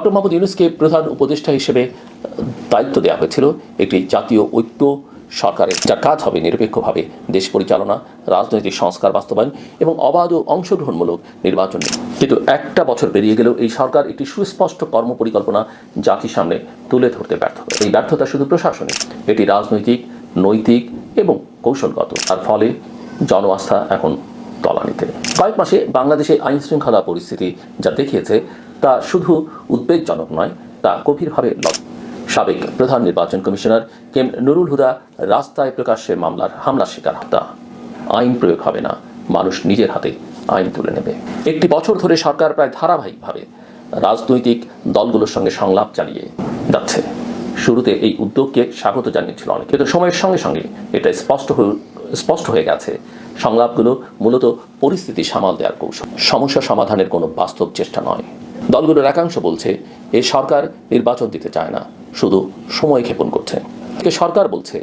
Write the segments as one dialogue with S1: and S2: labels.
S1: Doctor Mohammad ইউনূসকে প্রধান উপদেষ্টা হিসেবে দায়িত্ব দেওয়া হয়েছিল একটি জাতীয় ঐক্য সরকারের, যার কাজ হবে নিরপেক্ষভাবে দেশ পরিচালনা, রাজনৈতিক সংস্কার বাস্তবায়ন এবং অবাধ ও অংশগ্রহণমূলক নির্বাচন। কিন্তু একটা বছর পেরিয়ে গেলেও এই সরকার একটি সুস্পষ্ট কর্মপরিকল্পনা জাতির সামনে তুলে ধরতে ব্যর্থ। এই ব্যর্থতা শুধু প্রশাসনিক, এটি রাজনৈতিক, নৈতিক এবং কৌশলগত। তার ফলে জনআস্থা এখন তলানিতে। কয়েক মাসে বাংলাদেশে আইন শৃঙ্খলা পরিস্থিতি যা দেখিয়েছে তা শুধু উদ্বেগজনক নয়, তা গভীরভাবে সাবেক প্রধান নির্বাচন কমিশনার কেম নুরুল হুদা রাস্তায় প্রকাশ্যে হামলার শিকার হত্যা। আইন প্রয়োগ হবে না, মানুষ নিজের হাতে আইন তুলে নেবে। একটি বছর ধরে সরকার প্রায় ধারাবাহিকভাবে রাজনৈতিক দলগুলোর সঙ্গে সংলাপ চালিয়ে যাচ্ছে। শুরুতে এই উদ্যোগকে স্বাগত জানিয়েছিল অনেক, কিন্তু সময়ের সঙ্গে সঙ্গে এটা স্পষ্ট হয়ে গেছে সংলাপগুলো মূলত পরিস্থিতি সামাল দেওয়ার কৌশল, সমস্যা সমাধানের কোনো বাস্তব চেষ্টা নয়। দলগুলোর একাংশ বলছে এই সরকার নির্বাচন দিতে চায় না, শুধু সময় ক্ষেপণ করছে। সরকার বলছে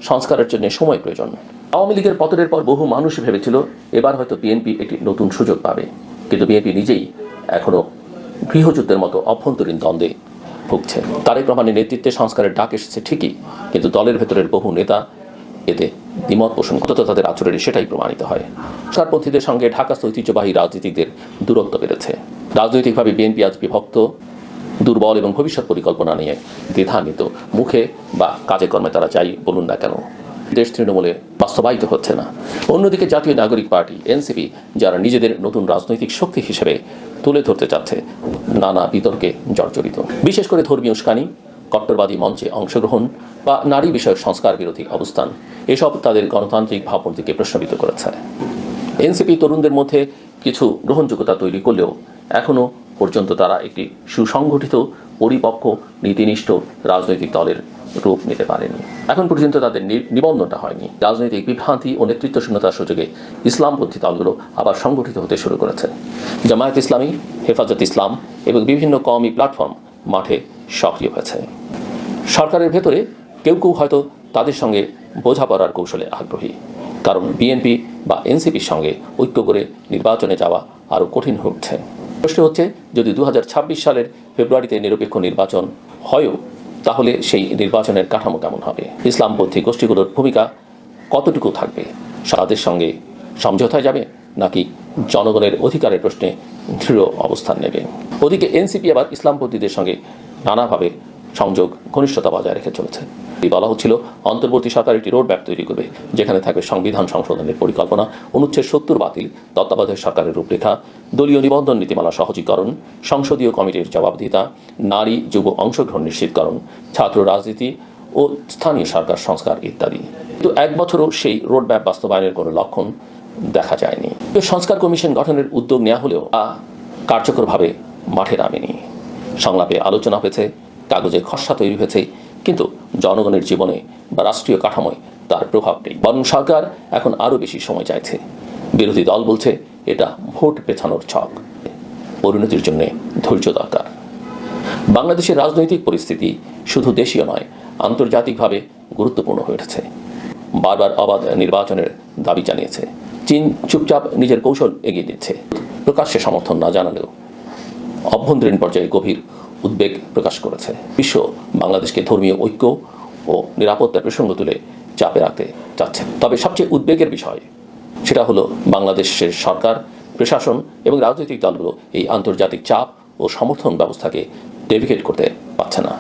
S1: সংস্কারের জন্য সময় প্রয়োজন। আওয়ামী লীগের পতনের পর বহু মানুষ ভেবেছিল এবার হয়তো বিএনপি একটি নতুন সুযোগ পাবে, কিন্তু বিএনপি নিজেই এখনও গৃহযুদ্ধের মতো অভ্যন্তরীণ দ্বন্দ্বে ভুগছে। তারেক রহমানের নেতৃত্বে সংস্কারের ডাক এসেছে ঠিকই, কিন্তু দলের ভেতরের বহু নেতা এতে দ্বিমত পোষণ করতে তাদের আচরণে সেটাই প্রমাণিত হয়। সরকারপন্থীদের সঙ্গে ঢাকাস্থ ঐতিহ্যবাহী রাজনীতিকদের দূরত্ব বেড়েছে। রাজনৈতিকভাবে বিএনপি আজ বিভক্ত, দুর্বল এবং ভবিষ্যৎ পরিকল্পনা নিয়ে দ্বিধান্বিত। মুখে বা কাজে কর্মে তারা যাই বলুন না কেন, দেশ তৃণমূলে বাস্তবায়িত হচ্ছে না। অন্যদিকে জাতীয় নাগরিক পার্টি এনসিপি, যারা নিজেদের নতুন রাজনৈতিক শক্তি হিসেবে তুলে ধরতে চাচ্ছে, নানা বিতর্কে জর্জরিত। বিশেষ করে ধর্মীয় উস্কানি, কট্টরবাদী মঞ্চে অংশগ্রহণ বা নারী বিষয়ক সংস্কার বিরোধী অবস্থান, এসব তাদের গণতান্ত্রিক ভাবমূর্তিকে প্রশ্নবিদ্ধ করেছে। এনসিপি তরুণদের মধ্যে কিছু গ্রহণযোগ্যতা তৈরি করলেও এখনও পর্যন্ত তারা একটি সুসংগঠিত, পরিপক্ক, নীতিনিষ্ঠ রাজনৈতিক দলের রূপ নিতে পারেনি। এখন পর্যন্ত তাদের নিবন্ধনটা হয়নি। রাজনৈতিক বিভ্রান্তি ও নেতৃত্ব শূন্যতার সুযোগে ইসলামপন্থী দলগুলো আবার সংগঠিত হতে শুরু করেছে। জামায়াত ইসলামী, হেফাজত ইসলাম এবং বিভিন্ন কওমি প্ল্যাটফর্ম মাঠে সক্রিয় হয়েছে। সরকারের ভেতরে কেউ কেউ হয়তো তাদের সঙ্গে বোঝাপড়ার কৌশলে আগ্রহী, কারণ বিএনপি বা এনসিপির সঙ্গে ঐক্য করে নির্বাচনে যাওয়া আরও কঠিন হয়ে উঠছে। প্রশ্ন হচ্ছে, যদি 2026 সালের ফেব্রুয়ারিতে নিরপেক্ষ নির্বাচন হয়ও, তাহলে সেই নির্বাচনের কাঠামো কেমন হবে? ইসলামপন্থী গোষ্ঠীগুলোর ভূমিকা কতটুকু থাকবে? তাদের সঙ্গে সমঝোতায় যাবে নাকি জনগণের অধিকারের প্রশ্নে দৃঢ় অবস্থান নেবে? ওদিকে এনসিপি আবার ইসলামপন্থীদের সঙ্গে নানাভাবে সংযোগ, ঘনিষ্ঠতা বজায় রেখে চলেছে। বলা হচ্ছিল অন্তর্বর্তী সরকার একটি রোডম্যাপ তৈরি করবে, যেখানে থাকবে সংবিধান সংশোধনের পরিকল্পনা, অনুচ্ছেদ 70 বাতিল, তত্ত্বাবধায়ক সরকারের রূপরেখা, দলীয় নিবন্ধন নীতিমালা সহজীকরণ, সংসদীয় কমিটির জবাবদিহিতা, নারী যুব অংশগ্রহণ নিশ্চিতকরণ, ছাত্র রাজনীতি ও স্থানীয় সরকার সংস্কার ইত্যাদি। কিন্তু এক বছরও সেই রোডম্যাপ বাস্তবায়নের কোনো লক্ষণ দেখা যায়নি। সংস্কার কমিশন গঠনের উদ্যোগ নেওয়া হলেও কার্যকরভাবে মাঠে নামেনি। সংলাপে আলোচনা হয়েছে, কাগজে খসড়া তৈরি হয়েছে, কিন্তু জনগণের জীবনে বা রাষ্ট্রীয় কাঠামোয় তার প্রভাব নেই। বরং সরকার এখন আরও বেশি সময় চাইছে। বিরোধী দল বলছে এটা ভোট পেছানোর ছক। পরিণতির জন্য ধৈর্য দরকার। বাংলাদেশের রাজনৈতিক পরিস্থিতি শুধু দেশীয় নয়, আন্তর্জাতিকভাবে গুরুত্বপূর্ণ হয়ে উঠেছে। বারবার অবাধ নির্বাচনের দাবি জানিয়েছে। চীন চুপচাপ নিজের কৌশল এগিয়ে দিচ্ছে, প্রকাশ্যে সমর্থন না জানালেও অভ্যন্তরীণ পর্যায়ে গভীর উদ্বেগ প্রকাশ করেছে। বিশ্ব বাংলাদেশকে ধর্মীয় ঐক্য ও নিরাপত্তার প্রসঙ্গ তুলে চাপে রাখতে চাচ্ছে। তবে সবচেয়ে উদ্বেগের বিষয় সেটা হলো বাংলাদেশের সরকার, প্রশাসন এবং রাজনৈতিক দলগুলো এই আন্তর্জাতিক চাপ ও সমর্থন ব্যবস্থাকে নেভিগেট করতে পারছে না।